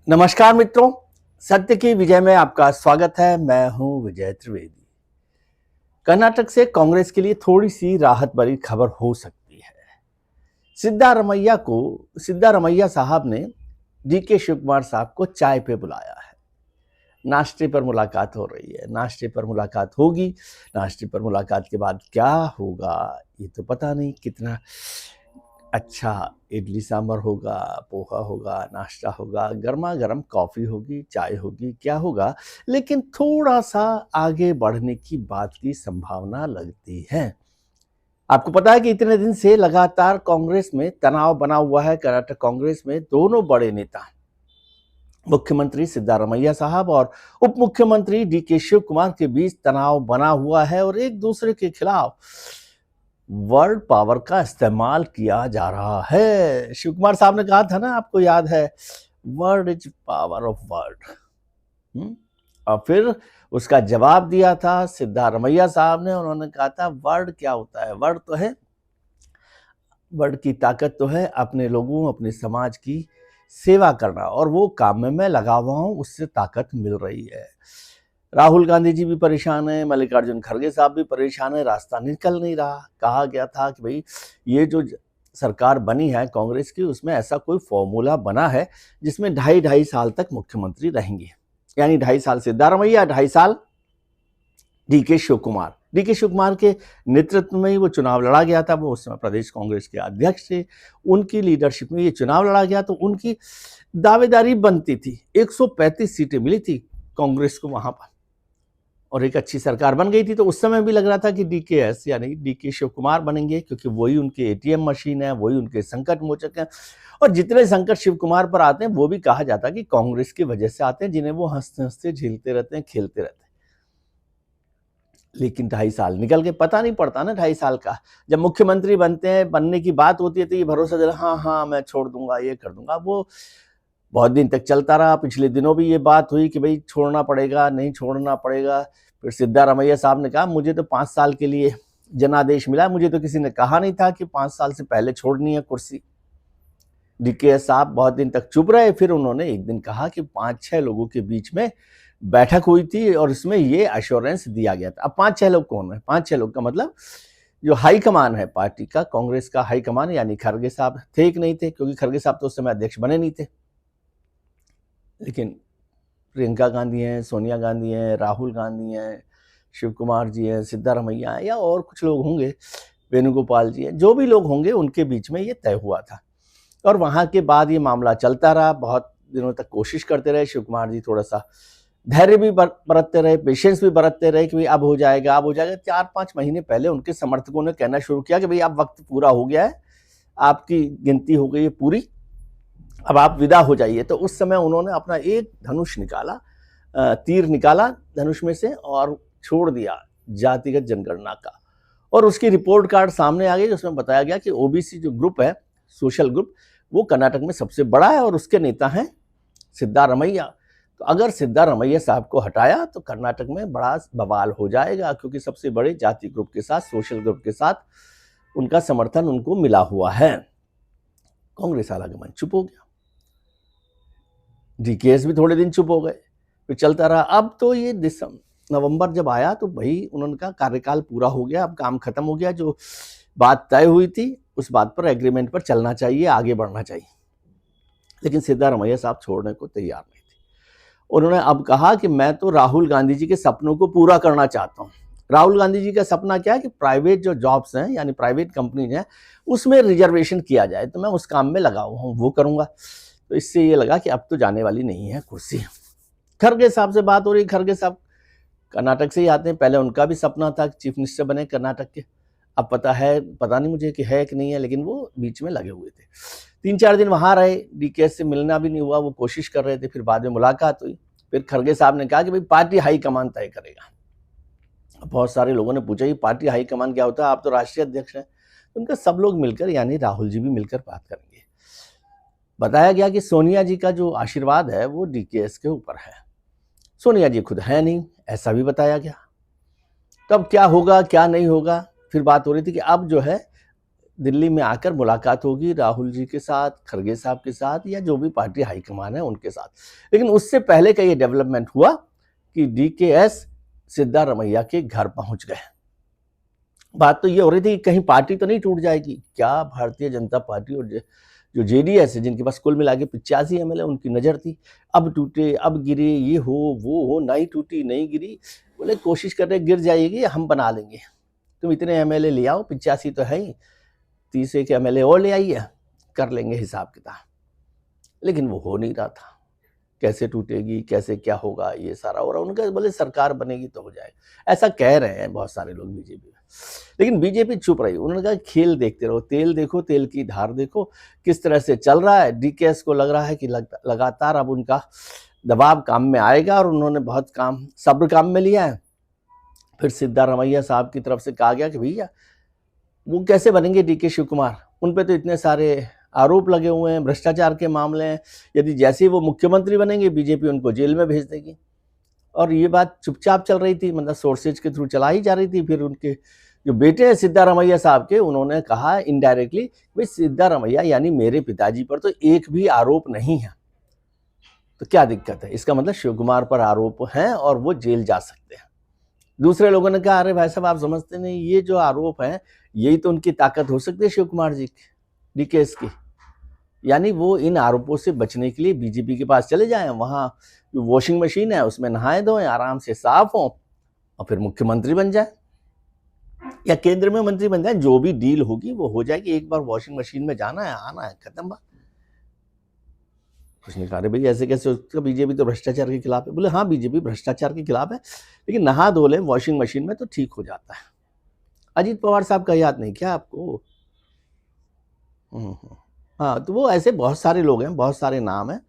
नमस्कार मित्रों, सत्य की विजय में आपका स्वागत है। मैं हूं विजय त्रिवेदी। कर्नाटक से कांग्रेस के लिए थोड़ी सी राहत भरी खबर हो सकती है। सिद्धारमैया साहब ने डीके शिव कुमार साहब को चाय पे बुलाया है। नाश्ते पर मुलाकात हो रही है, नाश्ते पर मुलाकात होगी। नाश्ते पर मुलाकात के बाद क्या होगा ये तो पता नहीं। कितना अच्छा इडली सांभर होगा, पोहा होगा, नाश्ता होगा, गर्मा गर्म कॉफी होगी, चाय होगी, क्या होगा। लेकिन थोड़ा सा आगे बढ़ने की बात की संभावना लगती है। आपको पता है कि इतने दिन से लगातार कांग्रेस में तनाव बना हुआ है। कर्नाटक कांग्रेस में दोनों बड़े नेता मुख्यमंत्री सिद्धारमैया साहब और उप मुख्यमंत्री डीके शिव कुमार के बीच तनाव बना हुआ है और एक दूसरे के खिलाफ वर्ल्ड पावर का इस्तेमाल किया जा रहा है। शिव कुमार साहब ने कहा था ना, आपको याद है, word is power of word. और फिर उसका जवाब दिया था सिद्धारमैया साहब ने। उन्होंने कहा था वर्ड क्या होता है? वर्ड तो है, वर्ड की ताकत तो है अपने लोगों, अपने समाज की सेवा करना, और वो काम में मैं लगा हुआ हूं, उससे ताकत मिल रही है। राहुल गांधी जी भी परेशान है, मल्लिकार्जुन खड़गे साहब भी परेशान है, रास्ता निकल नहीं रहा। कहा गया था कि भाई ये जो सरकार बनी है कांग्रेस की, उसमें ऐसा कोई फॉर्मूला बना है जिसमें 2.5 साल तक मुख्यमंत्री रहेंगे, यानी 2.5 साल सिद्धारमैया, 2.5 साल डीके शिव कुमार। डीके शिव कुमार के नेतृत्व में ही वो चुनाव लड़ा गया था। वो उस समय प्रदेश कांग्रेस के अध्यक्ष थे, उनकी लीडरशिप में ये चुनाव लड़ा गया, तो उनकी दावेदारी बनती थी। 135 सीटें मिली थी कांग्रेस को वहां पर, और एक अच्छी सरकार बन गई थी। तो उस समय भी लग रहा था कि डीकेएस यानी डीके शिव कुमार बनेंगे, क्योंकि वही उनके एटीएम मशीन है, वही उनके संकट मोचक हैं। और जितने संकट शिव कुमार पर आते हैं वो भी कहा जाता है कि कांग्रेस की वजह से आते हैं, जिन्हें वो हंसते हंसते झेलते रहते हैं, खेलते रहते हैं। लेकिन 2.5 साल निकल के पता नहीं पड़ता ना 2.5 साल का। जब मुख्यमंत्री बनते हैं, बनने की बात होती है, तो ये भरोसा दिला, हाँ हाँ मैं छोड़ दूंगा, ये कर दूंगा। वो बहुत दिन तक चलता रहा। पिछले दिनों भी ये बात हुई कि भाई छोड़ना पड़ेगा, नहीं छोड़ना पड़ेगा। फिर सिद्धारमैया साहब ने कहा मुझे तो 5 साल के लिए जनादेश मिला, मुझे तो किसी ने कहा नहीं था कि 5 साल से पहले छोड़नी है कुर्सी। डीके साहब बहुत दिन तक चुप रहे। फिर उन्होंने एक दिन कहा कि 5-6 लोगों के बीच में बैठक हुई थी और इसमें ये एश्योरेंस दिया गया था। अब 5-6 लोग कौन है? 5-6 लोग का मतलब जो हाईकमान है पार्टी का, कांग्रेस का हाईकमान, यानी खड़गे साहब थे कि नहीं थे, क्योंकि खड़गे साहब तो उस समय अध्यक्ष बने नहीं थे। लेकिन प्रियंका गांधी हैं, सोनिया गांधी हैं, राहुल गांधी हैं, शिव कुमार जी हैं, सिद्धारमैया हैं, या और कुछ लोग होंगे, वेणुगोपाल जी हैं, जो भी लोग होंगे उनके बीच में ये तय हुआ था। और वहां के बाद ये मामला चलता रहा। बहुत दिनों तक कोशिश करते रहे शिव कुमार जी, थोड़ा सा धैर्य भी बरतते रहे, पेशेंस भी बरतते रहे कि भाई अब हो जाएगा, अब हो जाएगा। 4-5 महीने पहले उनके समर्थकों ने कहना शुरू किया कि भाई अब वक्त पूरा हो गया है, आपकी गिनती हो गई है पूरी, अब आप विदा हो जाइए। तो उस समय उन्होंने अपना एक धनुष निकाला, तीर निकाला धनुष में से और छोड़ दिया जातिगत जनगणना का। और उसकी रिपोर्ट कार्ड सामने आ गई, उसमें बताया गया कि ओबीसी जो ग्रुप है, सोशल ग्रुप, वो कर्नाटक में सबसे बड़ा है और उसके नेता हैं सिद्धारमैया। तो अगर सिद्धारमैया साहब को हटाया तो कर्नाटक में बड़ा बवाल हो जाएगा, क्योंकि सबसे बड़े जाति ग्रुप के साथ, सोशल ग्रुप के साथ उनका समर्थन उनको मिला हुआ है। कांग्रेस हालांकि चुप हो गया, डीकेएस भी थोड़े दिन चुप हो गए, फिर चलता रहा। अब तो ये नवंबर जब आया तो भाई उनका कार्यकाल पूरा हो गया, अब काम खत्म हो गया। जो बात तय हुई थी उस बात पर, एग्रीमेंट पर चलना चाहिए, आगे बढ़ना चाहिए। लेकिन सिद्धारमैया साहब छोड़ने को तैयार नहीं थे। उन्होंने अब कहा कि मैं तो राहुल गांधी जी के सपनों को पूरा करना चाहता हूँ। राहुल गांधी जी का सपना क्या है कि प्राइवेट जो जॉब्स हैं, यानी प्राइवेट कंपनी है, उसमें रिजर्वेशन किया जाए। तो मैं उस काम में लगा हुआ हूँ, वो करूंगा। तो इससे ये लगा कि अब तो जाने वाली नहीं है कुर्सी। खड़गे साहब से बात हो रही। खड़गे साहब कर्नाटक से ही आते हैं, पहले उनका भी सपना था कि चीफ मिनिस्टर बने कर्नाटक के। अब पता नहीं मुझे कि है कि नहीं है, लेकिन वो बीच में लगे हुए थे। 3-4 दिन वहां रहे, डीकेएस से मिलना भी नहीं हुआ, वो कोशिश कर रहे थे। फिर बाद में मुलाकात हुई। फिर खड़गे साहब ने कहा कि भाई पार्टी हाईकमान तय करेगा। बहुत सारे लोगों ने पूछा कि पार्टी हाईकमान क्या होता है, आप तो राष्ट्रीय अध्यक्ष हैं। उनका सब लोग मिलकर, यानी राहुल जी भी मिलकर बात करेंगे। बताया गया कि सोनिया जी का जो आशीर्वाद है वो डीकेएस के ऊपर है। सोनिया जी खुद है नहीं, ऐसा भी बताया गया। तब क्या होगा क्या नहीं होगा, फिर बात हो रही थी कि अब जो है दिल्ली में आकर मुलाकात होगी राहुल जी के साथ, खरगे साहब के साथ, या जो भी पार्टी हाईकमान है उनके साथ। लेकिन उससे पहले का ये डेवलपमेंट हुआ कि डीकेएस सिद्धारमैया के घर पहुंच गए। बात तो ये हो रही थी कहीं पार्टी तो नहीं टूट जाएगी क्या। भारतीय जनता पार्टी और जो जेडीएस है, जिनके पास कुल मिला के 85 एमएलए, उनकी नजर थी अब टूटे, अब गिरे, ये हो वो हो, नहीं टूटी नहीं गिरी। बोले कोशिश कर रहे गिर जाएगी, हम बना लेंगे, तुम इतने एमएलए ले आओ, 85 तो है ही, 30 एक एमएलए और ले आइए, कर लेंगे हिसाब किताब। लेकिन वो हो नहीं रहा था, कैसे टूटेगी, कैसे क्या होगा, ये सारा हो रहा। उनका बोले सरकार बनेगी तो हो जाएगा, ऐसा कह रहे हैं बहुत सारे लोग बीजेपी में। लेकिन बीजेपी चुप रही। उन्होंने कहा खेल देखते रहो, तेल देखो, तेल की धार देखो किस तरह से चल रहा है। डीकेएस को लग रहा है कि लगातार अब उनका दबाव काम में आएगा, और उन्होंने बहुत सब्र काम में लिया है। फिर सिद्धारमैया साहब की तरफ से कहा गया कि भैया वो कैसे बनेंगे डीके शिव कुमार, उन पे तो इतने सारे आरोप लगे हुए हैं, भ्रष्टाचार के मामले हैं, यदि जैसे ही वो मुख्यमंत्री बनेंगे बीजेपी उनको जेल में भेज देगी। और ये बात चुपचाप चल रही थी, मतलब सोर्सेज के थ्रू चला ही जा रही थी। फिर उनके जो बेटे हैं सिद्धारमैया साहब के, उन्होंने कहा इनडायरेक्टली, भाई सिद्धारमैया यानी मेरे पिताजी पर तो एक भी आरोप नहीं है, तो क्या दिक्कत है। इसका मतलब शिव कुमार पर आरोप हैं और वो जेल जा सकते हैं। दूसरे लोगों ने कहा अरे भाई साहब आप समझते नहीं, ये जो आरोप है यही तो उनकी ताकत हो सकती है शिव कुमार जी की, डीकेएस की। यानी वो इन आरोपों से बचने के लिए बीजेपी के पास चले जाएं, वहां जो वॉशिंग मशीन है उसमें नहाए धोएं, आराम से साफ हो, और फिर मुख्यमंत्री बन जाए या केंद्र में मंत्री बन जाए। जो भी डील होगी वो हो जाएगी। एक बार वॉशिंग मशीन में जाना है, आना है, खत्म बात। कुछ नहीं कहा, भाई ऐसे कैसे, उसका बीजेपी तो भ्रष्टाचार के खिलाफ है। बोले हाँ बीजेपी भ्रष्टाचार के खिलाफ है, लेकिन नहा धो ले वॉशिंग मशीन में तो ठीक हो जाता है। अजीत पवार साहब का याद नहीं क्या आपको? हाँ, तो वो ऐसे बहुत सारे लोग हैं, बहुत सारे नाम हैं।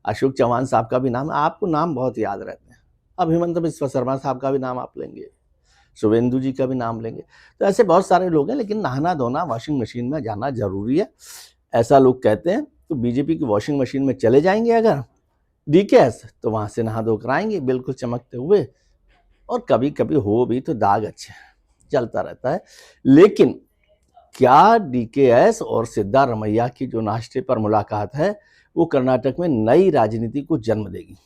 अशोक चौहान साहब का भी नाम है, आपको नाम बहुत याद रहते हैं। अब हिमंत बिस्वा शर्मा साहब का भी नाम आप लेंगे, शुभेंदु जी का भी नाम लेंगे, तो ऐसे बहुत सारे लोग हैं। लेकिन नहाना धोना वॉशिंग मशीन में जाना जरूरी है, ऐसा लोग कहते हैं। तो बीजेपी की वॉशिंग मशीन में चले जाएंगे अगर डीकेएस, तो वहां से नहा धो कर आएंगे बिल्कुल चमकते हुए। और कभी कभी हो भी तो दाग अच्छे, चलता रहता है। लेकिन क्या डीकेएस और सिद्धारमैया की जो नाश्ते पर मुलाकात है वो कर्नाटक में नई राजनीति को जन्म देगी?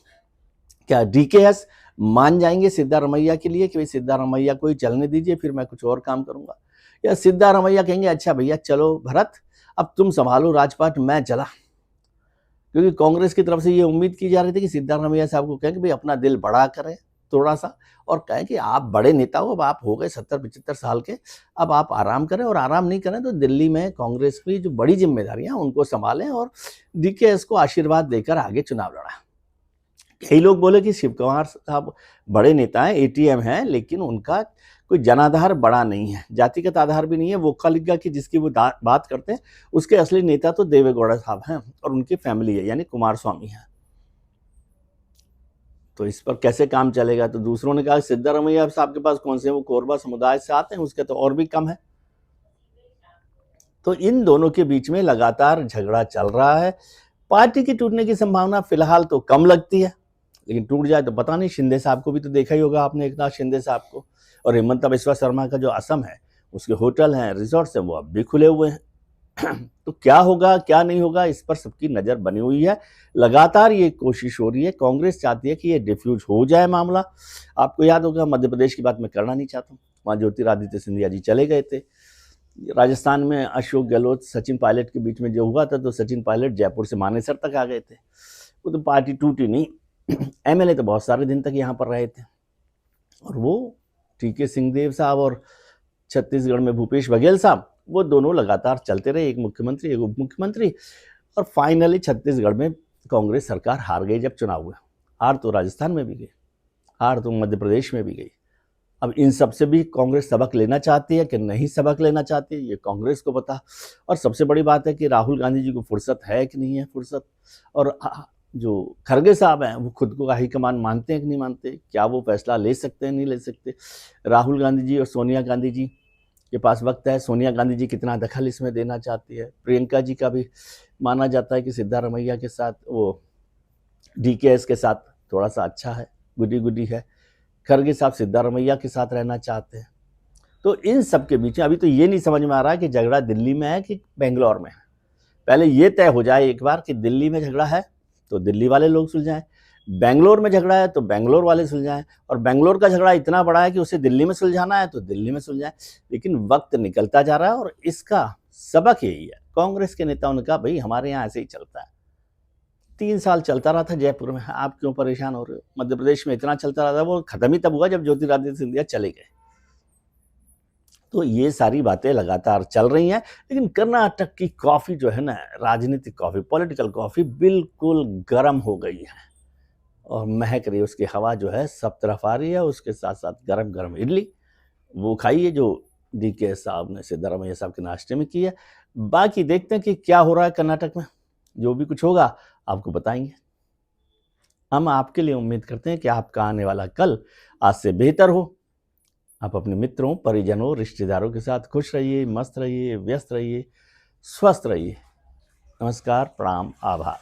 क्या डीकेएस मान जाएंगे सिद्धारमैया के लिए कि भाई सिद्धारमैया को ही चलने दीजिए, फिर मैं कुछ और काम करूंगा? या सिद्धारमैया कहेंगे अच्छा भैया चलो भरत, अब तुम संभालो राजपाट, मैं चला? क्योंकि कांग्रेस की तरफ से ये उम्मीद की जा रही थी कि सिद्धारमैया साहब को कहें कि भाई अपना दिल बड़ा करें थोड़ा सा, और कहें कि आप बड़े नेता हो, अब आप हो गए 70-75 साल के, अब आप आराम करें, और आराम नहीं करें तो दिल्ली में कांग्रेस की जो बड़ी जिम्मेदारियां उनको संभालें, और डीकेएस को आशीर्वाद देकर आगे चुनाव लड़ा। कई लोग बोले कि शिव कुमार साहब बड़े नेता हैं, एटीएम हैं, लेकिन उनका कोई जनाधार बड़ा नहीं है, जातिगत आधार भी नहीं है। वो कलिगा की जिसकी वो बात करते हैं, उसके असली नेता तो देवेगौड़ा साहब हैं और उनकी फैमिली है, यानी कुमार स्वामी है। तो इस पर कैसे काम चलेगा? तो दूसरों ने कहा सिद्धारमैया साहब के पास कौन से, वो कोरबा समुदाय से आते हैं, उसके तो और भी कम है। तो इन दोनों के बीच में लगातार झगड़ा चल रहा है। पार्टी की टूटने की संभावना फिलहाल तो कम लगती है, लेकिन टूट जाए तो पता नहीं। शिंदे साहब को भी तो देखा ही होगा आपने, एकनाथ शिंदे साहब को। और हिमंत बिस्वा शर्मा का जो असम है, उसके होटल हैं, रिजॉर्ट्स हैं, वो अब भी खुले हुए हैं। तो क्या होगा क्या नहीं होगा, इस पर सबकी नजर बनी हुई है। लगातार ये कोशिश हो रही है, कांग्रेस चाहती है कि ये डिफ्यूज हो जाए मामला। आपको याद होगा, मध्य प्रदेश की बात मैं करना नहीं चाहता हूँ, वहाँ ज्योतिरादित्य सिंधिया जी चले गए थे। राजस्थान में अशोक गहलोत सचिन पायलट के बीच में जो हुआ था, तो सचिन पायलट जयपुर से मानेसर तक आ गए थे। वो तो पार्टी टूटी नहीं। एमएलए तो बहुत सारे दिन तक यहाँ पर रहे थे, और वो टीके सिंहदेव साहब और छत्तीसगढ़ में भूपेश बघेल साहब, वो दोनों लगातार चलते रहे, एक मुख्यमंत्री एक उप मुख्यमंत्री। और फाइनली छत्तीसगढ़ में कांग्रेस सरकार हार गई जब चुनाव हुआ। हार तो राजस्थान में भी गई, हार तो मध्य प्रदेश में भी गई। अब इन सब से भी कांग्रेस सबक लेना चाहती है कि नहीं सबक लेना चाहती है, ये कांग्रेस को पता। और सबसे बड़ी बात है कि राहुल गांधी जी को फुर्सत है कि नहीं है फुर्सत। और जो खरगे साहब हैं, वो खुद को हाईकमान मानते हैं कि नहीं मानते, क्या वो फैसला ले सकते हैं नहीं ले सकते। राहुल गांधी जी और सोनिया गांधी जी के पास वक्त है, सोनिया गांधी जी कितना दखल इसमें देना चाहती है। प्रियंका जी का भी माना जाता है कि सिद्धारमैया के साथ, वो डीकेएस के साथ थोड़ा सा अच्छा है, गुडी गुडी है। खरगे साहब सिद्धारमैया के साथ रहना चाहते हैं। तो इन सब के बीच में अभी तो ये नहीं समझ में आ रहा कि झगड़ा दिल्ली में है कि बेंगलोर में है। पहले ये तय हो जाए एक बार कि दिल्ली में झगड़ा है तो दिल्ली वाले लोग सुलझाएं, बेंगलोर में झगड़ा है तो बेंगलोर वाले सुलझाएं, और बेंगलोर का झगड़ा इतना बड़ा है कि उसे दिल्ली में सुलझाना है तो दिल्ली में सुलझाएं। लेकिन वक्त निकलता जा रहा है और इसका सबक यही है। कांग्रेस के नेताओं ने कहा भाई हमारे यहाँ ऐसे ही चलता है। 3 साल चलता रहा था जयपुर में, आप क्यों परेशान हो रहे हो? मध्य प्रदेश में इतना चलता रहा था, वो खत्म ही तब हुआ जब ज्योतिरादित्य सिंधिया चले गए। तो ये सारी बातें लगातार चल रही हैं। लेकिन कर्नाटक की कॉफी जो है ना, राजनीतिक कॉफी, पॉलिटिकल कॉफी बिल्कुल गर्म हो गई है और महक रही है। उसकी हवा जो है सब तरफ आ रही है। उसके साथ साथ गरम गरम इडली वो खाइए जो DK साहब ने सिद्धरामैया साहब के नाश्ते में की है। बाकी देखते हैं कि क्या हो रहा है कर्नाटक में। जो भी कुछ होगा आपको बताएंगे। हम आपके लिए उम्मीद करते हैं कि आपका आने वाला कल आज से बेहतर हो। आप अपने मित्रों, परिजनों, रिश्तेदारों के साथ खुश रहिए, मस्त रहिए, व्यस्त रहिए, स्वस्थ रहिए। नमस्कार, प्रणाम, आभार।